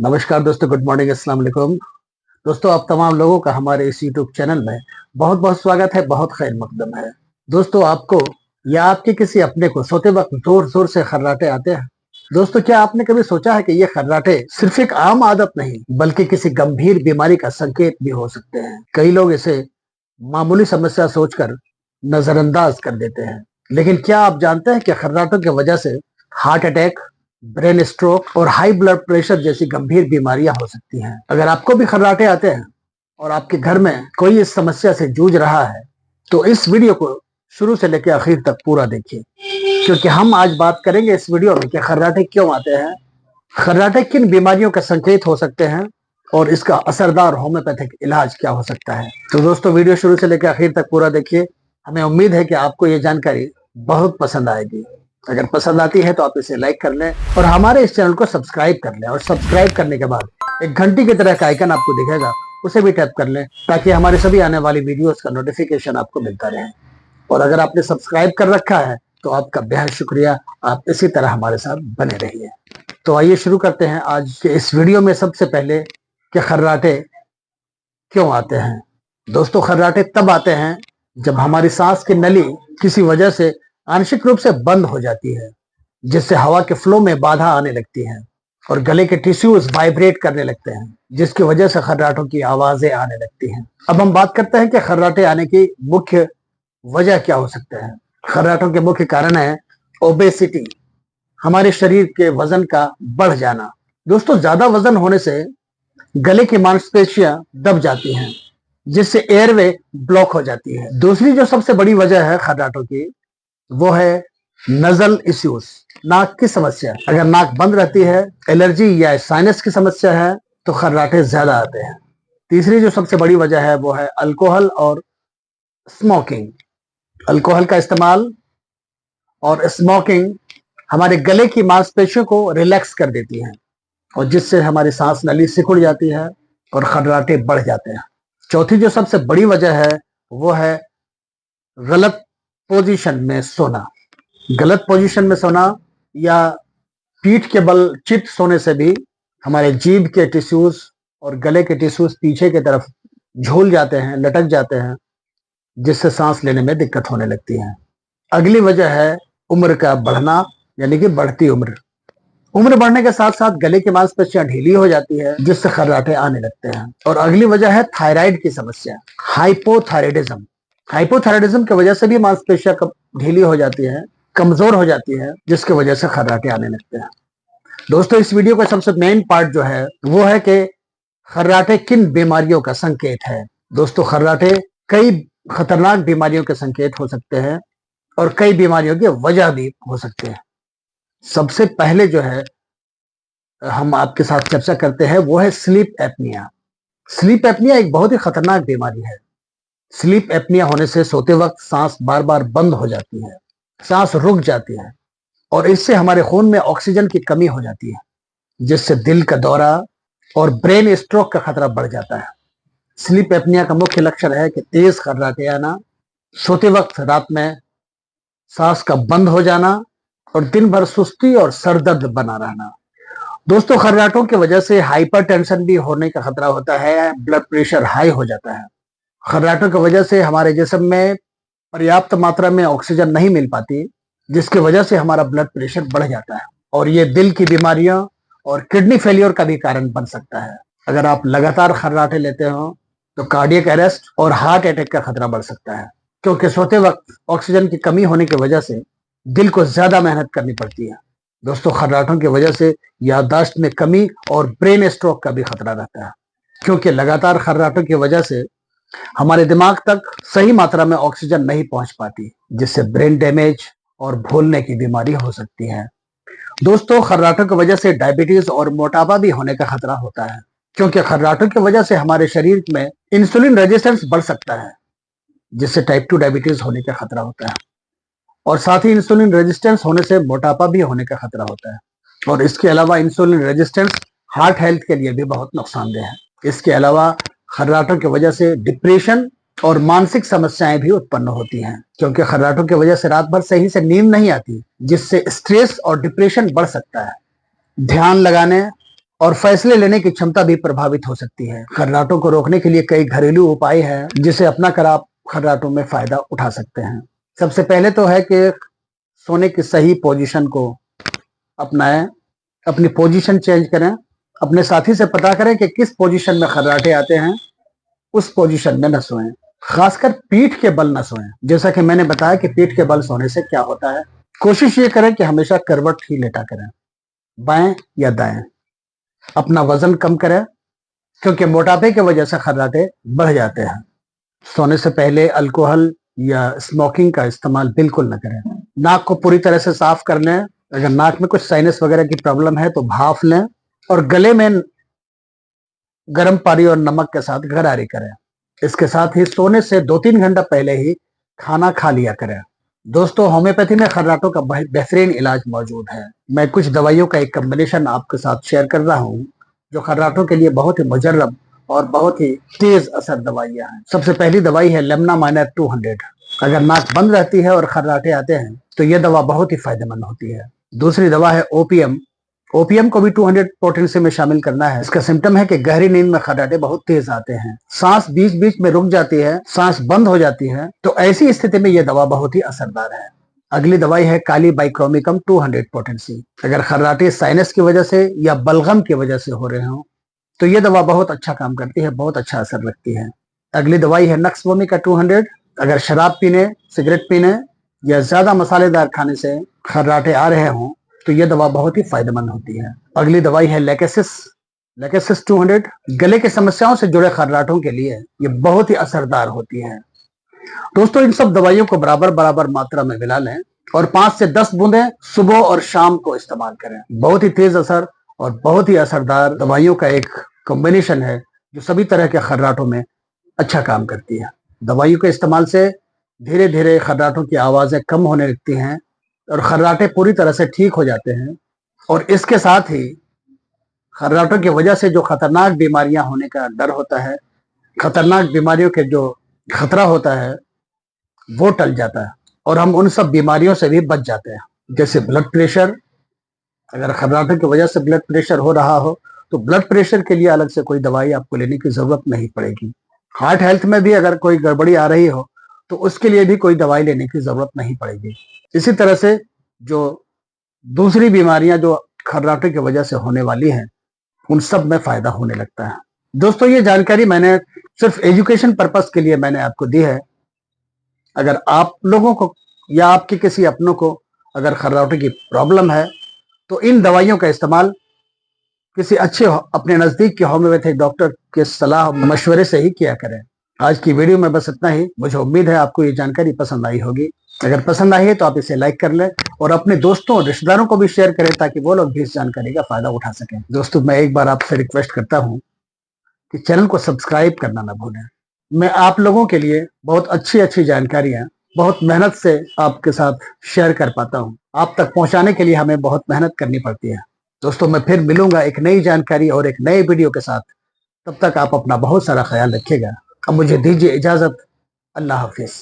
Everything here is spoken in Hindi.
नमस्कार दोस्तों, गुड मॉर्निंग, अस्सलाम वालेकुम। दोस्तों, आप तमाम लोगों का हमारे इस यूट्यूब चैनल में बहुत बहुत स्वागत है, बहुत खैर मकदम है। दोस्तों, आपको या आपके किसी अपने को सोते वक्त जोर जोर से खर्राटे आते हैं? दोस्तों, क्या आपने कभी सोचा है कि ये खर्राटे सिर्फ एक आम आदत नहीं बल्कि किसी गंभीर बीमारी का संकेत भी हो सकते हैं? कई लोग इसे मामूली समस्या सोचकर नजरअंदाज कर देते हैं, लेकिन क्या आप जानते हैं कि खर्राटों की वजह से हार्ट अटैक, ब्रेन स्ट्रोक और हाई ब्लड प्रेशर जैसी गंभीर बीमारियां हो सकती हैं? अगर आपको भी खर्राटे आते हैं और आपके घर में कोई इस समस्या से जूझ रहा है, तो इस वीडियो को शुरू से लेकर आखिर तक पूरा देखिए, क्योंकि हम आज बात करेंगे इस वीडियो में कि खर्राटे क्यों आते हैं, खर्राटे किन बीमारियों का संकेत हो सकते हैं और इसका असरदार होम्योपैथिक इलाज क्या हो सकता है। तो दोस्तों, वीडियो शुरू से लेकर आखिर तक पूरा देखिए। हमें उम्मीद है कि आपको ये जानकारी बहुत पसंद आएगी। अगर पसंद आती है तो आप इसे लाइक कर लें और हमारे इस चैनल को सब्सक्राइब कर लें, और सब्सक्राइब करने के बाद एक घंटी की तरह का आइकन आपको दिखेगा, उसे भी टैप कर लें ताकि हमारे सभी आने वाली वीडियोस का नोटिफिकेशन आपको मिलता रहे। और अगर आपने सब्सक्राइब कर रखा है तो आपका बेहद शुक्रिया, आप इसी तरह हमारे साथ बने रहिए। तो आइए शुरू करते हैं आज के इस वीडियो में। सबसे पहले कि खर्राटे क्यों आते हैं। दोस्तों, खर्राटे तब आते हैं जब हमारी सांस की नली किसी वजह से आंशिक रूप से बंद हो जाती है, जिससे हवा के फ्लो में बाधा आने लगती है और गले के टिश्यूज वाइब्रेट करने लगते हैं, जिसकी वजह से खर्राटों की आवाजें आने लगती हैं। अब हम बात करते हैं कि खर्राटे आने की मुख्य वजह क्या हो सकता है। खर्राटों के मुख्य कारण है ओबेसिटी, हमारे शरीर के वजन का बढ़ जाना। दोस्तों, ज्यादा वजन होने से गले की मांसपेशियां दब जाती हैं, जिससे एयरवे ब्लॉक हो जाती है। दूसरी जो सबसे बड़ी वजह है खर्राटों की, वो है नजल इश्यूज, नाक की समस्या। अगर नाक बंद रहती है, एलर्जी या साइनस की समस्या है, तो खर्राटे ज्यादा आते हैं। तीसरी जो सबसे बड़ी वजह है वो है अल्कोहल और स्मोकिंग। अल्कोहल का इस्तेमाल और स्मोकिंग हमारे गले की मांसपेशियों को रिलैक्स कर देती है, और जिससे हमारी सांस नली सिकुड़ जाती है और खर्राटे बढ़ जाते हैं। चौथी जो सबसे बड़ी वजह है वो है गलत पोजीशन में सोना। गलत पोजीशन में सोना या पीठ के बल चित सोने से भी हमारे जीभ के टिश्यूज और गले के टिश्यूज पीछे की तरफ झूल जाते हैं, लटक जाते हैं, जिससे सांस लेने में दिक्कत होने लगती है। अगली वजह है उम्र का बढ़ना, यानी कि बढ़ती उम्र। उम्र बढ़ने के साथ साथ गले की मांसपेशियां ढीली हो जाती है, जिससे खर्राटे आने लगते हैं। और अगली वजह है थायराइड की समस्या, हाइपोथायराइडिज्म। हाइपोथायराइडिज्म की वजह से भी मांसपेशियां ढीली हो जाती है, कमजोर हो जाती है, जिसकी वजह से खर्राटे आने लगते हैं। दोस्तों, इस वीडियो का सबसे मेन पार्ट जो है वो है कि खर्राटे किन बीमारियों का संकेत है। दोस्तों, खर्राटे कई खतरनाक बीमारियों के संकेत हो सकते हैं और कई बीमारियों की वजह भी हो सकते हैं। सबसे पहले जो है हम आपके साथ चर्चा करते हैं वो है स्लीप एपनिया। स्लीप एपनिया एक बहुत ही खतरनाक बीमारी है। स्लीप एपनिया होने से सोते वक्त सांस बार बार बंद हो जाती है, सांस रुक जाती है, और इससे हमारे खून में ऑक्सीजन की कमी हो जाती है, जिससे दिल का दौरा और ब्रेन स्ट्रोक का खतरा बढ़ जाता है। स्लीप एपनिया का मुख्य लक्षण है कि तेज खर्राटे आना, सोते वक्त रात में सांस का बंद हो जाना और दिन भर सुस्ती और सर दर्द बना रहना। दोस्तों, खर्राटों की वजह से हाइपरटेंशन भी होने का खतरा होता है, ब्लड प्रेशर हाई हो जाता है। खर्राटों की वजह से हमारे जिस्म में पर्याप्त मात्रा में ऑक्सीजन नहीं मिल पाती, जिसकी वजह से हमारा ब्लड प्रेशर बढ़ जाता है, और ये दिल की बीमारियों और किडनी फेलियर का भी कारण बन सकता है। अगर आप लगातार खर्राटे लेते हो तो कार्डियक अरेस्ट और हार्ट अटैक का खतरा बढ़ सकता है, क्योंकि सोते वक्त ऑक्सीजन की कमी होने की वजह से दिल को ज्यादा मेहनत करनी पड़ती है। दोस्तों, खर्राटों की वजह से याददाश्त में कमी और ब्रेन स्ट्रोक का भी खतरा रहता है, क्योंकि लगातार खर्राटों की वजह से हमारे दिमाग तक सही मात्रा में ऑक्सीजन नहीं पहुंच पाती, जिससे ब्रेन डैमेज और भूलने की बीमारी हो सकती है। दोस्तों, खर्राटों की वजह से डायबिटीज और मोटापा भी होने का खतरा होता है, क्योंकि खर्राटों की वजह से हमारे शरीर में इंसुलिन रेजिस्टेंस बढ़ सकता है, जिससे टाइप 2 डायबिटीज होने का खतरा होता है। और साथ ही इंसुलिन रेजिस्टेंस होने से मोटापा भी होने का खतरा होता है। और इसके अलावा इंसुलिन रेजिस्टेंस हार्ट हेल्थ के लिए भी बहुत नुकसानदेह है। इसके अलावा खर्राटों की वजह से डिप्रेशन और मानसिक समस्याएं भी उत्पन्न होती हैं, क्योंकि खर्राटों की वजह से रात भर सही से नींद नहीं आती, जिससे स्ट्रेस और डिप्रेशन बढ़ सकता है। ध्यान लगाने और फैसले लेने की क्षमता भी प्रभावित हो सकती है। खर्राटों को रोकने के लिए कई घरेलू उपाय हैं जिसे अपनाकर आप खर्राटों में फायदा उठा सकते हैं। सबसे पहले तो है कि सोने की सही पोजीशन को अपनाएं, अपनी पोजीशन चेंज करें, अपने साथी से पता करें कि किस पोजीशन में खर्राटे आते हैं, उस पोजीशन में न सोएं। खासकर पीठ के बल न सोएं। जैसा कि मैंने बताया कि पीठ के बल सोने से क्या होता है, कोशिश ये करें कि हमेशा करवट ही लेटा करें, बाएं या दाएं। अपना वजन कम करें क्योंकि मोटापे की वजह से खर्राटे बढ़ जाते हैं। सोने से पहले अल्कोहल या स्मोकिंग का इस्तेमाल बिल्कुल न करें। नाक को पूरी तरह से साफ कर लें। अगर नाक में कुछ साइनस वगैरह की प्रॉब्लम है तो भाप लें और गले में गर्म पानी और नमक के साथ गरारी करें। इसके साथ ही सोने से 2-3 घंटा पहले ही खाना खा लिया करें। दोस्तों, होम्योपैथी में खर्राटों का बेहतरीन इलाज मौजूद है। मैं कुछ दवाइयों का एक कॉम्बिनेशन आपके साथ शेयर कर रहा हूँ जो खर्राटों के लिए बहुत ही मुजर्रब और बहुत ही तेज असर दवाइयाँ हैं। सबसे पहली दवाई है लेमना माइनर 200। अगर नाक बंद रहती है और खर्राटे आते हैं तो यह दवा बहुत ही फायदेमंद होती है। दूसरी दवा है ओपीएम। ओपीएम को भी 200 पोटेंसी में शामिल करना है। इसका सिम्टम है कि गहरी नींद में खर्राटे बहुत तेज आते हैं, सांस बीच बीच में रुक जाती है, सांस बंद हो जाती है, तो ऐसी स्थिति में यह दवा बहुत ही असरदार है। अगली दवाई है काली बाइक्रोमिकम 200 पोटेंसी। अगर खर्राटे साइनस की वजह से या बलगम की वजह से हो रहे हो तो यह दवा बहुत अच्छा काम करती है, बहुत अच्छा असर रखती है। अगली दवाई है नक्स वोमिका 200। अगर शराब पीने, सिगरेट पीने या ज्यादा मसालेदार खाने से खर्राटे आ रहे हों तो यह दवा बहुत ही फायदेमंद होती है। अगली दवाई है लेकेसिस 200। गले की समस्याओं से जुड़े खर्राटों के लिए ये बहुत ही असरदार होती है। दोस्तों, इन सब दवाइयों को बराबर बराबर मात्रा में मिला लें और 5 से 10 बूंदें सुबह और शाम को इस्तेमाल करें। बहुत ही तेज असर और बहुत ही असरदार दवाइयों का एक कॉम्बिनेशन है जो सभी तरह के खर्राटों में अच्छा काम करती है। दवाइयों के इस्तेमाल से धीरे धीरे खर्राटों की आवाजें कम होने लगती हैं और खर्राटे पूरी तरह से ठीक हो जाते हैं। और इसके साथ ही खर्राटों की वजह से जो खतरनाक बीमारियां होने का डर होता है, खतरनाक बीमारियों के जो खतरा होता है वो टल जाता है और हम उन सब बीमारियों से भी बच जाते हैं। जैसे ब्लड प्रेशर, अगर खर्राटों की वजह से ब्लड प्रेशर हो रहा हो तो ब्लड प्रेशर के लिए अलग से कोई दवाई आपको लेने की जरूरत नहीं पड़ेगी। हार्ट हेल्थ में भी अगर कोई गड़बड़ी आ रही हो तो उसके लिए भी कोई दवाई लेने की जरूरत नहीं पड़ेगी। इसी तरह से जो दूसरी बीमारियां जो खर्राटे की वजह से होने वाली हैं उन सब में फायदा होने लगता है। दोस्तों, ये जानकारी मैंने सिर्फ एजुकेशन पर्पस के लिए मैंने आपको दी है। अगर आप लोगों को या आपके किसी अपनों को अगर खर्राटे की प्रॉब्लम है तो इन दवाइयों का इस्तेमाल किसी अच्छे अपने नजदीक के होम्योपैथिक डॉक्टर के सलाह मशवरे से ही किया करें। आज की वीडियो में बस इतना ही। मुझे उम्मीद है आपको ये जानकारी पसंद आई होगी। अगर पसंद आई है तो आप इसे लाइक कर लें और अपने दोस्तों और रिश्तेदारों को भी शेयर करें ताकि वो लोग भी इस जानकारी का फायदा उठा सकें। दोस्तों, मैं एक बार आपसे रिक्वेस्ट करता हूं कि चैनल को सब्सक्राइब करना ना भूलें। मैं आप लोगों के लिए बहुत अच्छी अच्छी जानकारियां बहुत मेहनत से आपके साथ शेयर कर पाता हूं। आप तक पहुंचाने के लिए हमें बहुत मेहनत करनी पड़ती है। दोस्तों, मैं फिर मिलूंगा एक नई जानकारी और एक नए वीडियो के साथ। तब तक आप अपना बहुत सारा ख्याल रखिएगा। अब मुझे दीजिए इजाजत। अल्लाह हाफिज।